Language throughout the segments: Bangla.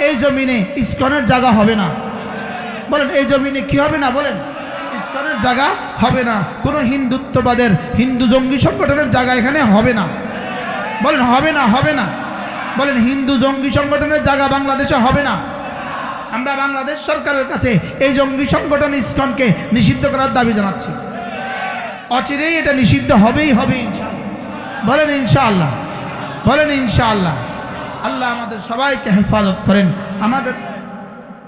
এই জমিনে ইসকনের জায়গা হবে না। বলেন এই জমিনে কি হবে না? বলেন ইসকনের জায়গা হবে না। কোনো হিন্দুত্ববাদের হিন্দু জঙ্গি সংগঠনের জায়গা এখানে হবে না। বলেন হবে না, হবে না। বলেন হিন্দু জঙ্গি সংগঠনের জায়গা বাংলাদেশে হবে না। আমরা বাংলাদেশ সরকারের কাছে এই জঙ্গি সংগঠন ইসকনকে নিষিদ্ধ করার দাবি জানাচ্ছি। অচিরেই এটা নিষিদ্ধ হবেই হবে ইনশাআল্লাহ। বলেন ইনশাআল্লাহ, বলেন ইনশাআল্লাহ। আল্লাহ আমাদের সবাইকে হেফাজত করেন।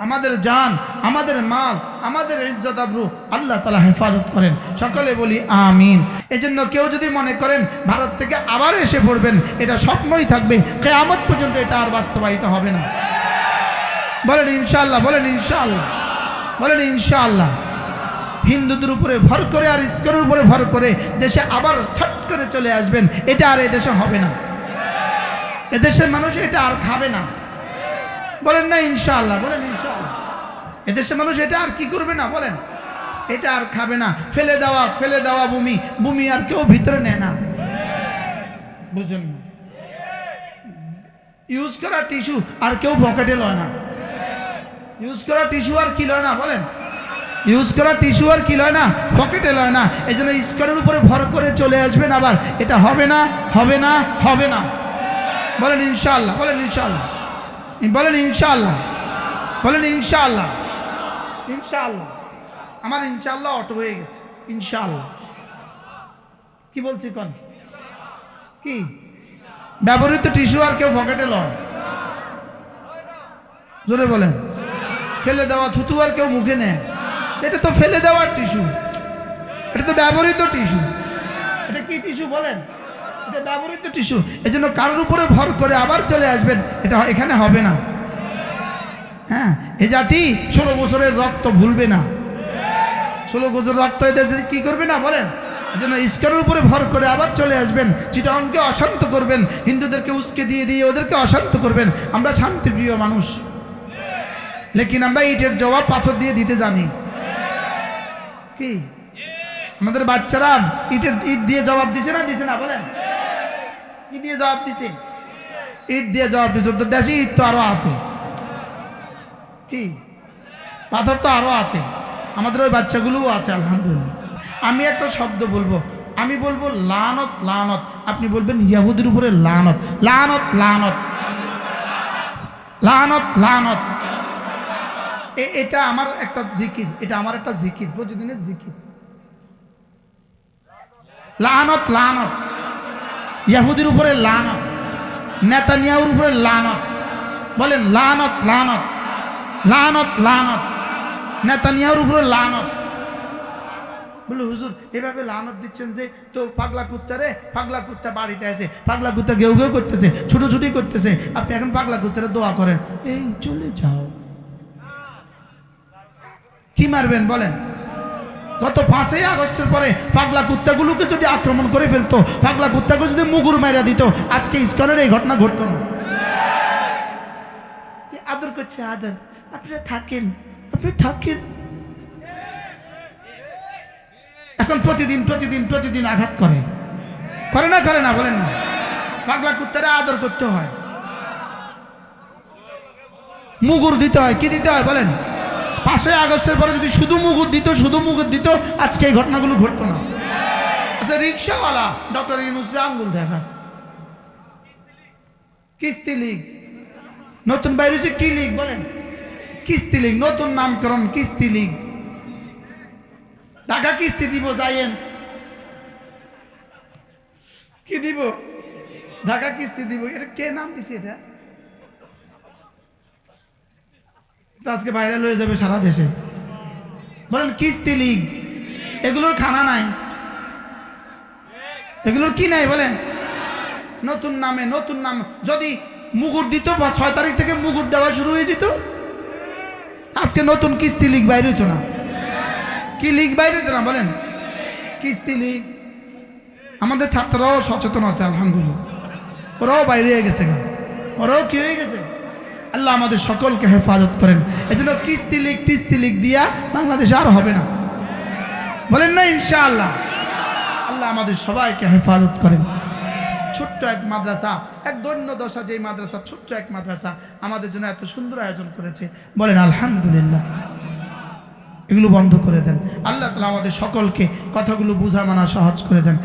আমাদের জান, আমাদের মাল, আমাদের ইজ্জত আবরু আল্লাহ তাআলা হেফাজত করেন। সকলে বলি আমিন। এজন্য কেউ যদি মনে করেন ভারত থেকে আবার এসে পড়বেন, এটা স্বপ্নই থাকবে, কিয়ামত পর্যন্ত এটা আর বাস্তবায়িত হবে না। বলেন ইনশাআল্লাহ, বলেন ইনশাআল্লাহ, বলেন ইনশাআল্লাহ। হিন্দুদের উপরে ভর করে আর ইসকনের উপরে ভর করে দেশে আবার ছট করে চলে আসবেন, এটা আর এই দেশে হবে না। এদেশের মানুষ এটা আর খাবে না। বলেন না ইনশাআল্লাহ, বলেন ইনশাআল্লাহ। এদেশের মানুষ এটা আর কি করবে না? বলেন এটা আর খাবে না। ফেলে দেওয়া ভূমি আর কেউ ভিতরে নেয় না। বুঝলেন না? ইউজ করা টিস্যু আর কেউ পকেটে লয় না। ইউজ করা টিস্যু আর কি লয় না? বলেন ইউজ করা টিস্যু আর কি লয় না? পকেটে লয় না। এই জন্য ইসকনের উপরে ভর করে চলে আসবেন আবার, এটা হবে না, হবে না, হবে না। বলেন ইনশাআল্লাহ, বলেন ইনশাআল্লাহ, বলেন ইনশাআল্লাহ, বলেন ইনশাআল্লাহ, ইনশাআল্লাহ। আমার ইনশাআল্লাহ অটো হয়ে গেছে ইনশাআল্লাহ। কি বলছি কোন? কি ব্যবহৃত টিস্যু আর কেউ পকেটে লয়? জোরে বলেন। ফেলে দেওয়া থুতু আর কেউ মুখে নেয়? এটা তো ফেলে দেওয়ার টিস্যু, এটা তো ব্যবহৃত টিস্যু। এটা কি টিস্যু বলেন? এটা ব্যবহৃত টিস্যু। এই জন্য কারোর উপরে ভর করে আবার চলে আসবেন, এটা এখানে হবে না। হ্যাঁ, এ জাতি 16 বছরের রক্ত ভুলবে না। 16 বছর রক্ত এদের কি করবে না? বলেন এই জন্য ইসকনের উপরে ভর করে আবার চলে আসবেন। চিটাগংকে অশান্ত করবেন, হিন্দুদেরকে উস্কে দিয়ে দিয়ে ওদেরকে অশান্ত করবেন। আমরা শান্তিপ্রিয় মানুষ, লেকিন আমরা ইটের জবাব পাথর দিয়ে দিতে জানি। কি আমাদের বাচ্চারা ইট দিয়ে জবাব দিছে না? দিছে না? বলেন কি দিয়ে জবাব দিছে? ইট দিয়ে জবাব দিছে। তো দেশে ইট তো আরো আছে, কি পাথর তো আরো আছে। আমাদের ওই বাচ্চাগুলোও আছে আলহামদুলিল্লাহ। আমি একটা শব্দ বলবো, আমি বলবো লানত, লানত। আপনি বলবেন ইহুদির উপরে লানত, লানত, লানত, লানত, লানত। এটা আমার একটা জিকির, এটা আমার একটা জিকির, প্রতিদিনের জিকির। লানত, লানত। ইহুদির উপরে লানত, নেতানিয়াহুর উপরে লানত। বলেন লানত, লানত, লানত, লানত। নেতানিয়াহুর উপরে লানত। বলে হুজুর এভাবে লানত দিচ্ছেন যে, তো পাগলা কুত্তা রে, পাগলা কুত্তা বাড়িতে আছে, পাগলা কুত্তা গেউ গেউ করতেছে, ছুটোছুটি করতেছে, আপনি এখন পাগলা কুত্তারে দোয়া করেন। এই চলে যাও। কি মারবেন বলেন? গত 5ই আগস্টের পরে পাগলা কুত্তাগুলোকে যদি আক্রমণ করে ফেলতো, পাগলা কুত্তাকে যদি মুগুর মাইরা দিত, আজকে ইসকনের এই ঘটনা ঘটতো না। আদর করছে, আদর, আপনারা থাকেন, আপনি থাকেন। এখন প্রতিদিন প্রতিদিন প্রতিদিন আঘাত করে, করে না? করে না? বলেন না। পাগলা কুত্তারা আদর করতে হয়, মুগুর দিতে হয়। কি দিতে হয় বলেন? 5ই আগস্টের পরে যদি শুধু মুগুর দিত, শুধু মুগুর দিত, আজকে এই ঘটনাগুলো ঘটতো না। আচ্ছা, রিক্সাওয়ালা ডক্টর ইউনূসের আঙ্গুল দেখা, কিস্তি লীগ নতুন বাইরে হচ্ছে। কি লীগ বলেন? কিস্তি লীগ, নতুন নামকরণ কিস্তি লীগ। টাকা কিস্তি দিব, যাইয়েন। কি দিব? ঢাকা কিস্তি দিব। এটা কে নাম দিছে? এটা আজকে ভাইরাল হয়ে যাবে সারা দেশে। বলেন কিস্তি লীগ। এগুলোর খানা নাই, এগুলোর কি নাই বলেন? নতুন নামে, নতুন নাম। যদি মুগুর দিত, 6 তারিখ থেকে মুগুর দেওয়া শুরু হয়ে যেত, আজকে নতুন কিস্তি লীগ বাইরে হইতো না। কি লীগ বাইরে হইতো না? বলেন কিস্তি লীগ। আমাদের ছাত্ররাও সচেতন আছে আলহামদুলিল্লাহ, ওরাও বাইরে হয়ে গেছে, ওরাও কি হয়ে গেছে। আল্লাহ আমাদের সকলকে হেফাজত করেন। এই জন্য কিস্তি লীগ টিস্তি লীগ দিয়া বাংলাদেশে আর হবে না। বলেন না ইনশাআল্লাহ। আল্লাহ আমাদের সবাইকে হেফাজত করেন। ছোট্ট এক মাদ্রাসা এক দৈন্য দশা যেই মাদ্রাসা, ছোট্ট এক মাদ্রাসা আমাদের জন্য এত সুন্দর আয়োজন করেছে, বলেন আলহামদুলিল্লাহ। এগুলো বন্ধ করে দেন। আল্লাহ তাআলা আমাদের সকলকে কথাগুলো বুঝা মানা সহজ করে দেন।